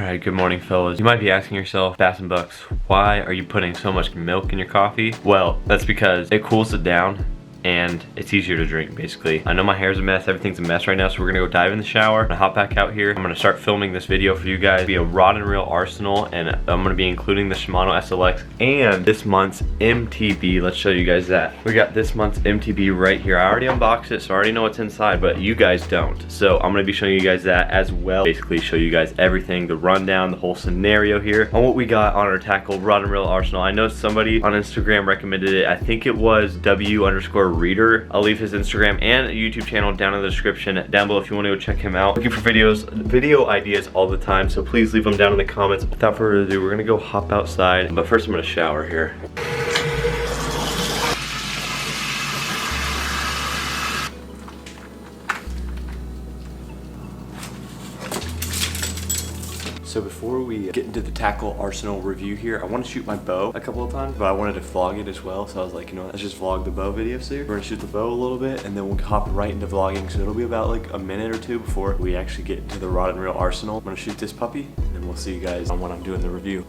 Alright, good morning fellas. You might be asking yourself, Bass and Bucks, why are you putting so much milk in your coffee? Well, that's because it cools it down and it's easier to drink, basically. I know my hair's a mess, everything's a mess right now, so we're gonna go dive in the shower. I'm gonna hop back out here. I'm gonna start filming this video for you guys. It'll be a rod and reel arsenal, and I'm gonna be including the Shimano SLX and this month's MTB. Let's show you guys that. We got this month's MTB right here. I already unboxed it, so I already know what's inside, but you guys don't. So I'm gonna be showing you guys that as well. Basically show you guys everything, the rundown, the whole scenario here on what we got on our tackle rod and reel arsenal. I know somebody on Instagram recommended it. I think it was W_reader. I'll leave his Instagram and YouTube channel down in the description down below if you want to go check him out. Looking for video ideas all the time, so please leave them down in the comments. Without further ado, we're gonna go hop outside, but first I'm gonna shower here. So before we get into the tackle arsenal review here, I want to shoot my bow a couple of times, but I wanted to vlog it as well. So I was like, you know what, let's just vlog the bow video. So we're gonna shoot the bow a little bit and then we'll hop right into vlogging. So it'll be about like a minute or two before we actually get into the rod and reel arsenal. I'm gonna shoot this puppy and then we'll see you guys on when I'm doing the review.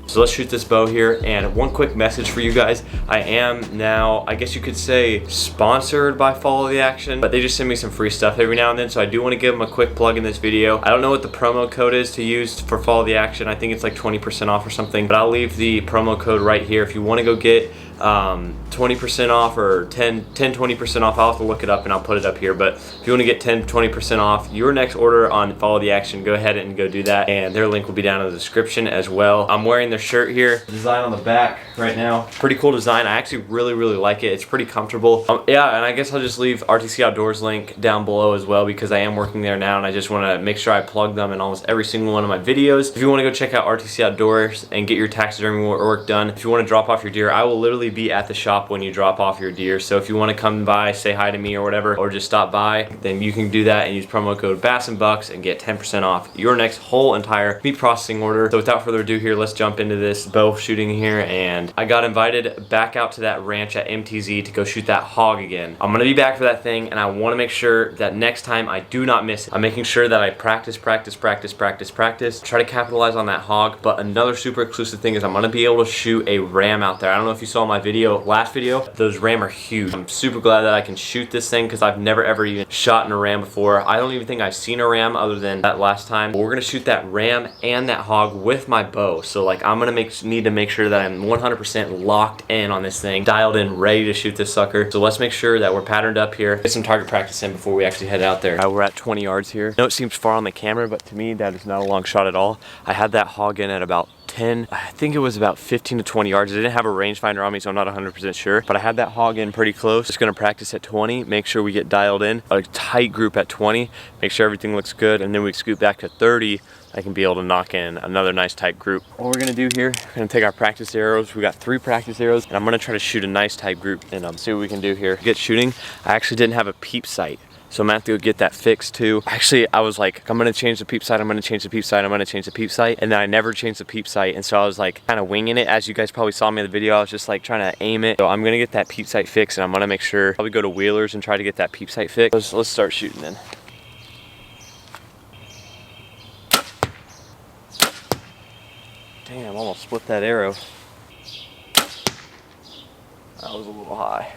So let's shoot this bow here, and one quick message for you guys. I am now, I guess you could say, sponsored by Follow the Action, but they just send me some free stuff every now and then, so I do want to give them a quick plug in this video. I don't know what the promo code is to use for Follow the Action. I think it's like 20% off or something, but I'll leave the promo code right here if you want to go get 20% off or 20% off. I'll have to look it up and I'll put it up here, but if you want to get 20% off your next order on Follow the Action, go ahead and go do that, and their link will be down in the description as well. I'm wearing their shirt here, design on the back right now. Pretty cool design. I actually really like it. It's pretty comfortable. Yeah, and I guess I'll just leave RTC Outdoors link down below as well, because I am working there now and I just want to make sure I plug them in almost every single one of my videos. If you want to go check out RTC Outdoors and get your taxidermy work done, if you want to drop off your deer, I will literally be at the shop when you drop off your deer. So if you want to come by, say hi to me or whatever, or just stop by, then you can do that and use promo code Bass and Bucks and get 10% off your next whole entire meat processing order. So without further ado here, let's jump into this bow shooting here. And I got invited back out to that ranch at MTZ to go shoot that hog again. I'm gonna be back for that thing, and I want to make sure that next time I do not miss it. I'm making sure that I practice, try to capitalize on that hog. But another super exclusive thing is I'm gonna be able to shoot a ram out there. I don't know if you saw my last video, those ram are huge. I'm super glad that I can shoot this thing because I've never ever even shot in a ram before. I don't even think I've seen a ram other than that last time. But we're gonna shoot that ram and that hog with my bow. So like I'm gonna need to make sure that I'm 100% locked in on this thing, dialed in, ready to shoot this sucker. So let's make sure that we're patterned up here, get some target practice in before we actually head out there. We're at 20 yards here. I know it seems far on the camera, but to me that is not a long shot at all. I had that hog in at about 10, I think it was about 15 to 20 yards. I didn't have a rangefinder on me, so I'm not 100% sure, but I had that hog in pretty close. Just gonna practice at 20, make sure we get dialed in, a tight group at 20, make sure everything looks good, and then we scoot back to 30. I can be able to knock in another nice tight group. What we're gonna do here, we're gonna take our practice arrows. We got 3 practice arrows, and I'm gonna try to shoot a nice tight group and see what we can do here. Get shooting. I actually didn't have a peep sight, so I'm gonna have to go get that fixed too. Actually, I was like, I'm gonna change the peep sight, I'm gonna change the peep sight, I'm gonna change the peep sight, and then I never changed the peep sight, and so I was like kind of winging it. As you guys probably saw me in the video, I was just like trying to aim it. So I'm gonna get that peep sight fixed, and I'm gonna make sure, probably go to Wheelers and try to get that peep sight fixed. Let's start shooting then. Damn, almost split that arrow. That was a little high.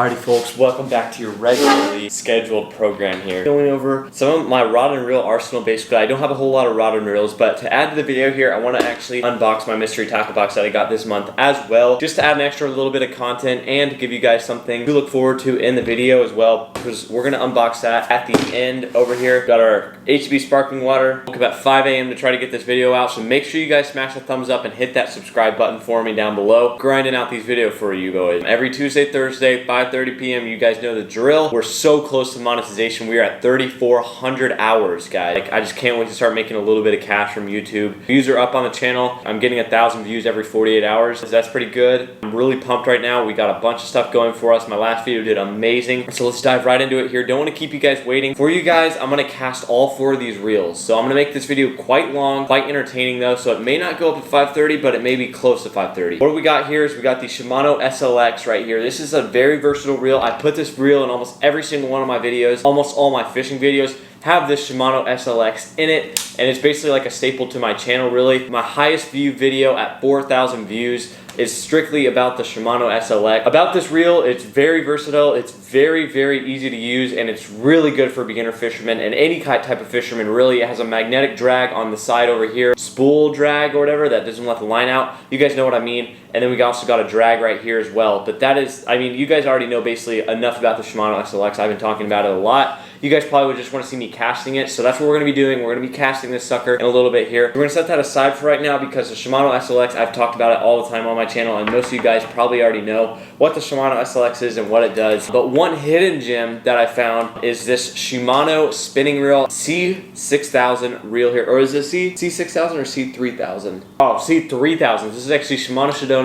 Alrighty folks, welcome back to your regularly scheduled program here. Going over some of my rod and reel arsenal. Basically, I don't have a whole lot of rod and reels, but to add to the video here, I want to actually unbox my mystery tackle box that I got this month as well, just to add an extra little bit of content and to give you guys something to look forward to in the video as well, because we're going to unbox that at the end over here. Got our MTB sparkling water. Woke up at 5 a.m. to try to get this video out, so make sure you guys smash the thumbs up and hit that subscribe button for me down below. Grinding out these videos for you boys. Every Tuesday, Thursday, 5:30 p.m. You guys know the drill. We're so close to monetization. We are at 3,400 hours, guys. Like, I just can't wait to start making a little bit of cash from YouTube. Views are up on the channel. I'm getting 1,000 views every 48 hours. So that's pretty good. I'm really pumped right now. We got a bunch of stuff going for us. My last video did amazing. So let's dive right into it here. Don't want to keep you guys waiting. For you guys, I'm going to cast all 4 of these reels. So I'm going to make this video quite long, quite entertaining though. So it may not go up at 5:30, but it may be close to 5:30. What we got here is we got the Shimano SLX right here. This is a very versatile reel. I put this reel in almost every single one of my videos. Almost all my fishing videos have this Shimano SLX in it, and it's basically like a staple to my channel, really. My highest viewed video at 4,000 views is strictly about the Shimano SLX. About this reel, it's very versatile, it's very, very easy to use, and it's really good for beginner fishermen and any type of fisherman, really. It has a magnetic drag on the side over here, spool drag or whatever, that doesn't let the line out. You guys know what I mean. And then we also got a drag right here as well. But that is, I mean, you guys already know basically enough about the Shimano SLX. I've been talking about it a lot. You guys probably would just want to see me casting it, so that's what we're going to be doing. We're going to be casting this sucker in a little bit here. We're going to set that aside for right now because the Shimano SLX, I've talked about it all the time on my channel, and most of you guys probably already know what the Shimano SLX is and what it does. But one hidden gem that I found is this Shimano spinning reel C6000 reel here. Or is it C6000 or C3000? Oh, C3000. This is actually Shimano Shidona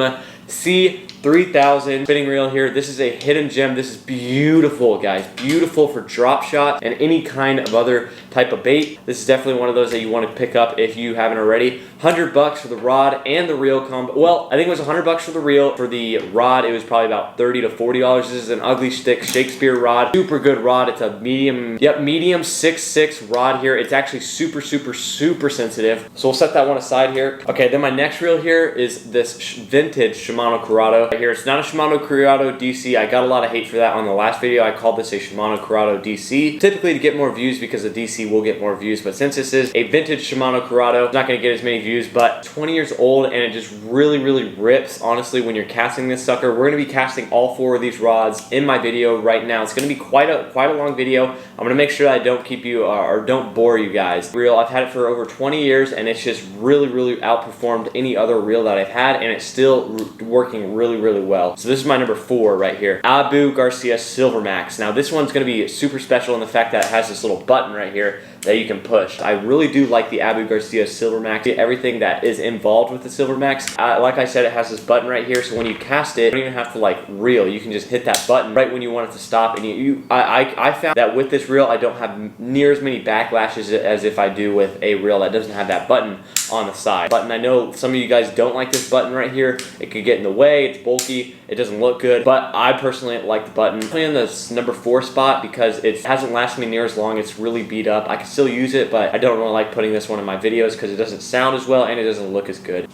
C3000 spinning reel here. This is a hidden gem. This is beautiful, guys. Beautiful for drop shot and any kind of other type of bait. This is definitely one of those that you want to pick up if you haven't already. $100 for the rod and the reel combo. Well, I think it was $100 for the reel. For the rod, it was probably about $30 to $40. This is an ugly stick Shakespeare rod. Super good rod. It's a medium 6.6 rod here. It's actually super sensitive. So we'll set that one aside here. Okay, then my next reel here is this vintage Shimano Curado right here. It's not a Shimano Curado DC. I got a lot of hate for that on the last video. I called this a Shimano Curado DC, typically to get more views because the DC will get more views. But since this is a vintage Shimano Curado, it's not going to get as many views, but 20 years old, and it just really rips, honestly, when you're casting this sucker. We're going to be casting all 4 of these rods in my video right now. It's going to be quite a long video. I'm going to make sure that I don't keep you or don't bore you guys. Reel, I've had it for over 20 years, and it's just really outperformed any other reel that I've had, and it's still working really well. So this is my number 4 right here, Abu Garcia Silver Max. Now this one's going to be super special in the fact that it has this little button right here that you can push. I really do like the Abu Garcia Silver Max. Everything that is involved with the Silver Max. Like I said, it has this button right here, so when you cast it, you don't even have to like reel. You can just hit that button right when you want it to stop. And I found that with this reel, I don't have near as many backlashes as if I do with a reel that doesn't have that button on the side. Button, I know some of you guys don't like this button right here. It could get in the way, it's bulky, it doesn't look good, but I personally like the button. I'm playing this number 4 spot because it hasn't lasted me near as long. It's really beat up. I can still use it, but I don't really like putting this one in my videos because it doesn't sound as well and it doesn't look as good.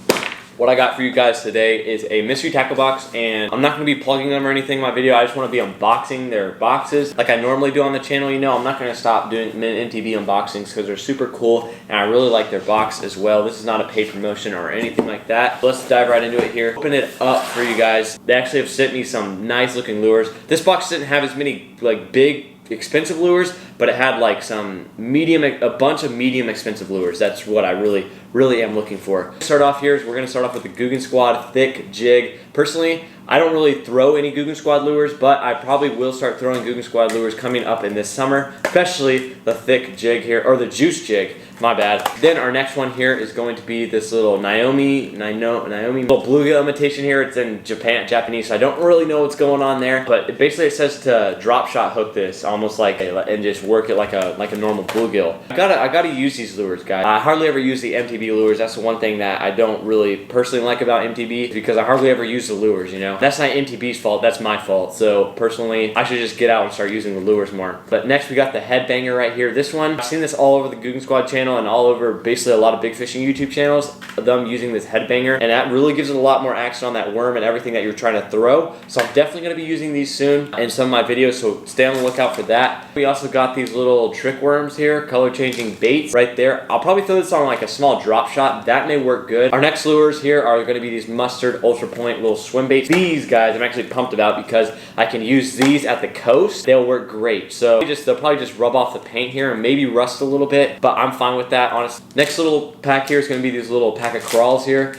What I got for you guys today is a mystery tackle box, and I'm not going to be plugging them or anything in my video. I just want to be unboxing their boxes like I normally do on the channel. You know, I'm not going to stop doing MTB unboxings because they're super cool, and I really like their box as well. This is not a paid promotion or anything like that. Let's dive right into it here. Open it up for you guys. They actually have sent me some nice looking lures. This box didn't have as many like big expensive lures, but it had like some a bunch of medium expensive lures. That's what I really am looking for. Start off here is we're going to start off with the Guggen Squad thick jig. Personally, I don't really throw any Guggen Squad lures, but I probably will start throwing Guggen Squad lures coming up in this summer, especially the thick jig here, or the juice jig. My bad. Then our next one here is going to be this little Naomi little bluegill imitation here. It's in Japanese, so I don't really know what's going on there. But basically it says to drop shot hook this, almost like and just work it like a normal bluegill. I gotta use these lures, guys. I hardly ever use the MTB lures. That's the one thing that I don't really personally like about MTB, because I hardly ever use the lures, you know. That's not MTB's fault, that's my fault. So personally, I should just get out and start using the lures more. But next we got the headbanger right here. This one, I've seen this all over the Guggen Squad channel. channel and all over basically a lot of big fishing YouTube channels, them using this headbanger, and that really gives it a lot more action on that worm and everything that you're trying to throw. So I'm definitely going to be using these soon in some of my videos, so stay on the lookout for that. We also got these little trick worms here, color changing baits right there. I'll probably throw this on like a small drop shot. That may work good. Our next lures here are going to be these mustard ultra point little swim baits. These guys I'm actually pumped about because I can use these at the coast. They'll work great. So they'll probably just rub off the paint here and maybe rust a little bit, but I'm fine with that, honestly. Next little pack here is going to be these little pack of crawls here.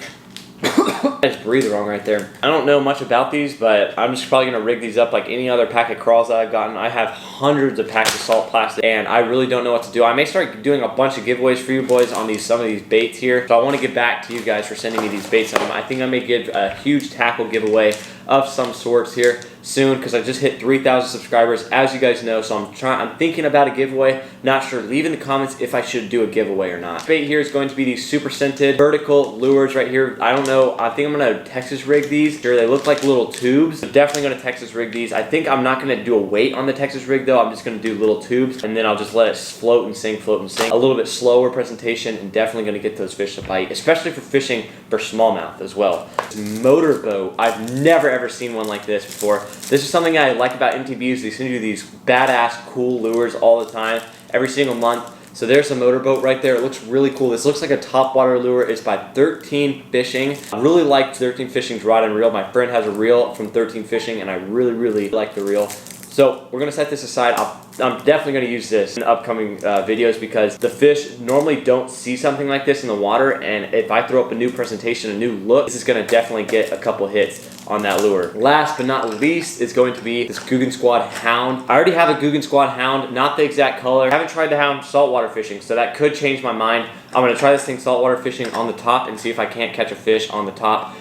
I just breathed wrong right there. I don't know much about these, but I'm just probably gonna rig these up like any other pack of crawls that I've gotten. I have hundreds of packs of salt plastic, and I really don't know what to do. I may start doing a bunch of giveaways for you boys on some of these baits here. So I want to get back to you guys for sending me these baits. I think I may give a huge tackle giveaway of some sorts here soon, because I just hit 3,000 subscribers, as you guys know. So I'm thinking about a giveaway. Not sure. Leave in the comments if I should do a giveaway or not. Bait here is going to be these super scented vertical lures right here. I don't know. I think I'm gonna Texas rig these. Sure, they look like little tubes. I'm definitely gonna Texas rig these. I think I'm not gonna do a weight on the Texas rig though. I'm just gonna do little tubes, and then I'll just let it float and sink, float and sink. A little bit slower presentation, and definitely gonna get those fish to bite, especially for fishing for smallmouth as well. Motorboat. I've never ever seen one like this before. This is something I like about MTBs. They send you these badass cool lures all the time, every single month. So there's a motorboat right there. It looks really cool. This looks like a topwater lure. It's by 13 Fishing. I really like 13 Fishing's rod and reel. My friend has a reel from 13 Fishing, and I really like the reel. So we're gonna set this aside. I'm definitely gonna use this in upcoming videos, because the fish normally don't see something like this in the water, and if I throw up a new presentation, a new look, this is gonna definitely get a couple hits on that lure. Last but not least is going to be this Googan Squad Hound. I already have a Googan Squad Hound, not the exact color. I haven't tried the Hound saltwater fishing, so that could change my mind. I'm gonna try this thing saltwater fishing on the top and see if I can't catch a fish on the top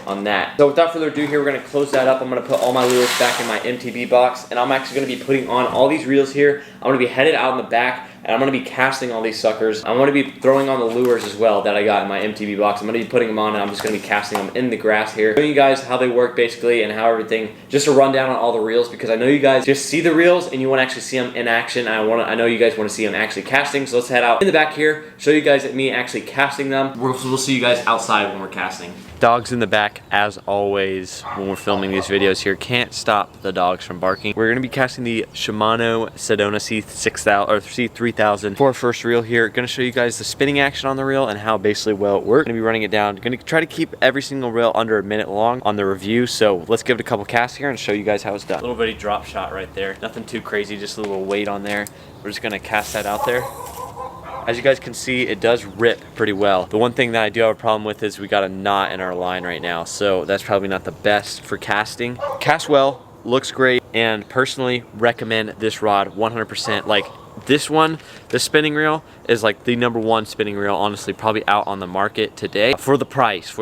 on that. So without further ado here, we're gonna close that up. I'm gonna put all my lures back in my MTB box, and I'm actually gonna be putting on all these reels here. I'm gonna be headed out in the back, and I'm gonna be casting all these suckers. I'm gonna be throwing on the lures as well that I got in my MTB box. I'm gonna be putting them on, and I'm just gonna be casting them in the grass here, showing you guys how they work basically and how everything, just a rundown on all the reels, because I know you guys just see the reels and you want to actually see them in action. I know you guys want to see them actually casting, so let's head out in the back here, show you guys me actually casting them. We'll see you guys outside when we're casting. Dogs in the back, as always, when we're filming these videos here. Can't stop the dogs from barking. We're gonna be casting the Shimano Sedona C6000 or C3000 for our first reel here. Gonna show you guys the spinning action on the reel and how basically well it works. Gonna be running it down. Gonna try to keep every single reel under a minute long on the review. So let's give it a couple casts here and show you guys how it's done. A little bitty drop shot right there. Nothing too crazy, just a little weight on there. We're just gonna cast that out there. As you guys can see, it does rip pretty well. The one thing that I do have a problem with is we got a knot in our line right now, so that's probably not the best for casting. Cast well, looks great, and personally recommend this rod 100%. Like this one, the spinning reel is like the #1 spinning reel, honestly, probably out on the market today for the price,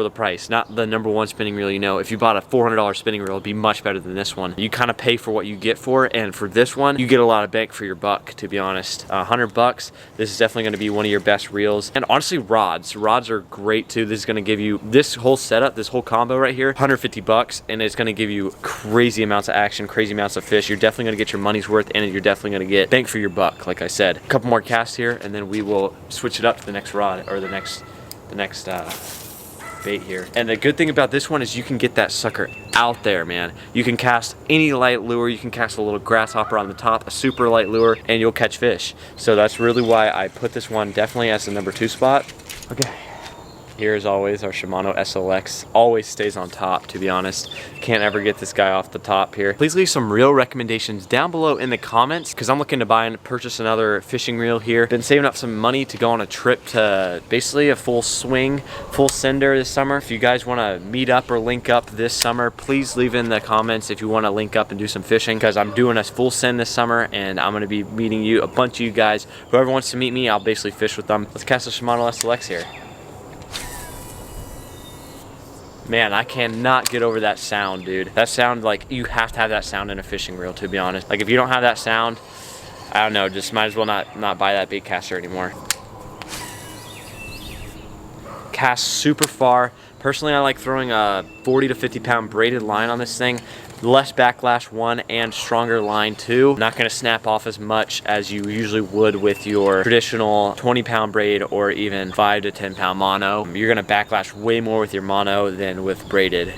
not the #1 spinning reel. You know, if you bought a $400 spinning reel, it'd be much better than this one. You kind of pay for what you get for it, and for this one, you get a lot of bang for your buck, to be honest. $100, this is definitely going to be one of your best reels. And honestly, rods are great too. This is going to give you, this whole setup, this whole combo right here, $150, and it's going to give you crazy amounts of action, crazy amounts of fish. You're definitely going to get your money's worth, and you're definitely going to get bang for your buck, like I said. A couple more casts here, and then we will switch it up to the next rod, or the next bait here. And the good thing about this one is you can get that sucker out there, man. You can cast any light lure. You can cast a little grasshopper on the top, a super light lure, and you'll catch fish. So that's really why I put this one definitely as the #2 spot. Okay. Here, as always, our Shimano SLX always stays on top, to be honest. Can't ever get this guy off the top here. Please leave some reel recommendations down below in the comments, because I'm looking to buy and purchase another fishing reel here. Been saving up some money to go on a trip to basically a full swing, full sender this summer. If you guys want to meet up or link up this summer, please leave in the comments if you want to link up and do some fishing, because I'm doing a full send this summer, and I'm going to be meeting you, a bunch of you guys. Whoever wants to meet me, I'll basically fish with them. Let's cast the Shimano SLX here. Man, I cannot get over that sound, dude. That sound, like, you have to have that sound in a fishing reel, to be honest. Like, if you don't have that sound, I don't know, just might as well not buy that bait caster anymore. Cast super far. Personally, I like throwing a 40 to 50 pound braided line on this thing. less backlash, one, and stronger line, two. Not gonna snap off as much as you usually would with your traditional 20-pound braid or even 5 to 10-pound mono. You're gonna backlash way more with your mono than with braided.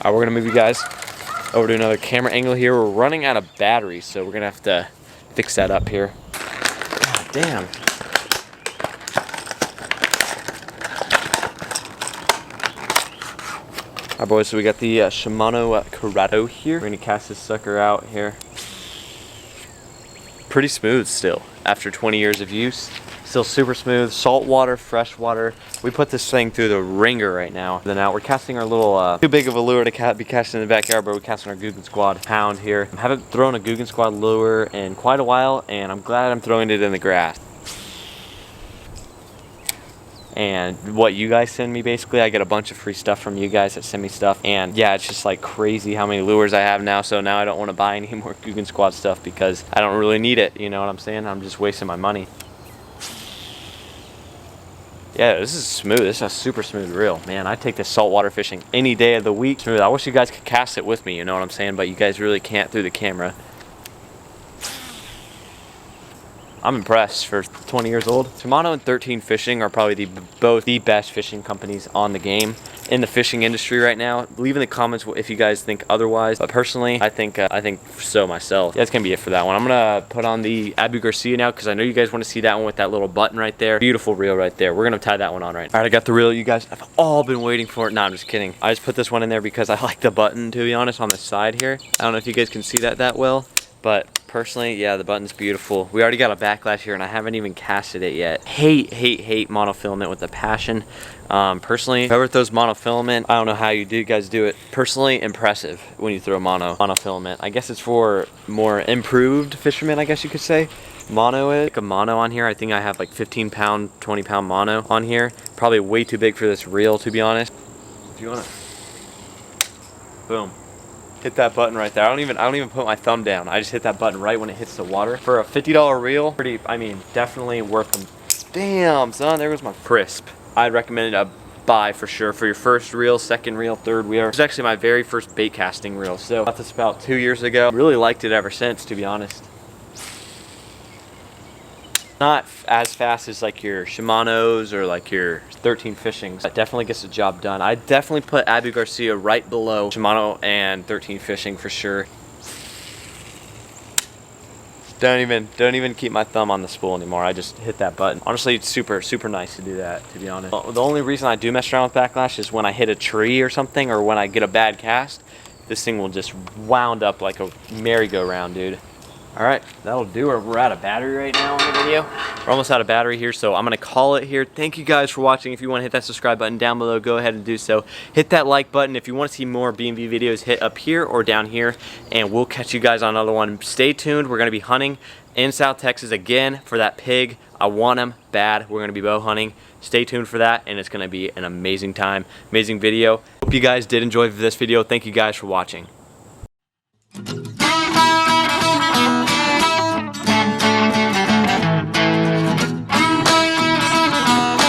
All right, we're gonna move you guys over to another camera angle here. We're running out of batteries, so we're gonna have to fix that up here. God damn. All right, boys, so we got the Shimano Corrado here. We're gonna cast this sucker out here. Pretty smooth still, after 20 years of use. Still super smooth, salt water, fresh water. We put this thing through the ringer right now. Then out, we're casting our little, too big of a lure to be casting in the backyard, but we're casting our Guggen Squad pound here. I haven't thrown a Guggen Squad lure in quite a while, and I'm glad I'm throwing it in the grass. And what you guys send me, basically, I get a bunch of free stuff from you guys that send me stuff. And yeah, it's just like crazy how many lures I have now. So now I don't want to buy any more Guggen Squad stuff because I don't really need it. You know what I'm saying? I'm just wasting my money. Yeah, this is smooth. This is a super smooth reel. Man, I take this saltwater fishing any day of the week. Smooth. I wish you guys could cast it with me, you know what I'm saying? But you guys really can't through the camera. I'm impressed for 20 years old. Shimano and 13 Fishing are probably both the best fishing companies on the game in the fishing industry right now. Leave in the comments if you guys think otherwise. But personally, I think so myself. That's gonna be it for that one. I'm gonna put on the Abu Garcia now because I know you guys want to see that one with that little button right there. Beautiful reel right there. We're gonna tie that one on right now. All right, I got the reel. You guys have all been waiting for it. No, I'm just kidding. I just put this one in there because I like the button, to be honest, on the side here. I don't know if you guys can see that well, but personally, yeah, the button's beautiful. We already got a backlash here and I haven't even casted it yet. Hate monofilament with a passion. Personally, whoever throws monofilament, I don't know how you guys do it. Personally, impressive when you throw monofilament. I guess it's for more improved fishermen, I guess you could say. Mono is like a mono on here. I think I have like 15-pound, 20-pound mono on here. Probably way too big for this reel, to be honest. If you wanna, boom. Hit that button right there. I don't even put my thumb down. I just hit that button right when it hits the water. For a $50 reel, definitely worth them. Damn, son, there goes my crisp. I'd recommend a buy for sure for your first reel, second reel, third reel. It was actually my very first bait casting reel. So I got this about 2 years ago. Really liked it ever since, to be honest. Not as fast as like your Shimano's or like your 13 Fishings. That definitely gets the job done. I definitely put Abu Garcia right below Shimano and 13 Fishing for sure. Don't even keep my thumb on the spool anymore. I just hit that button. Honestly, it's super nice to do that, to be honest. The only reason I do mess around with backlash is when I hit a tree or something, or when I get a bad cast. This thing will just wound up like a merry-go-round, dude. All right, that'll do it. We're out of battery right now on the video. We're almost out of battery here, so I'm gonna call it here. Thank you guys for watching. If you wanna hit that subscribe button down below, go ahead and do so. Hit that like button. If you wanna see more B&V videos, hit up here or down here, and we'll catch you guys on another one. Stay tuned. We're gonna be hunting in South Texas again for that pig. I want him bad. We're gonna be bow hunting. Stay tuned for that, and it's gonna be an amazing time, amazing video. Hope you guys did enjoy this video. Thank you guys for watching.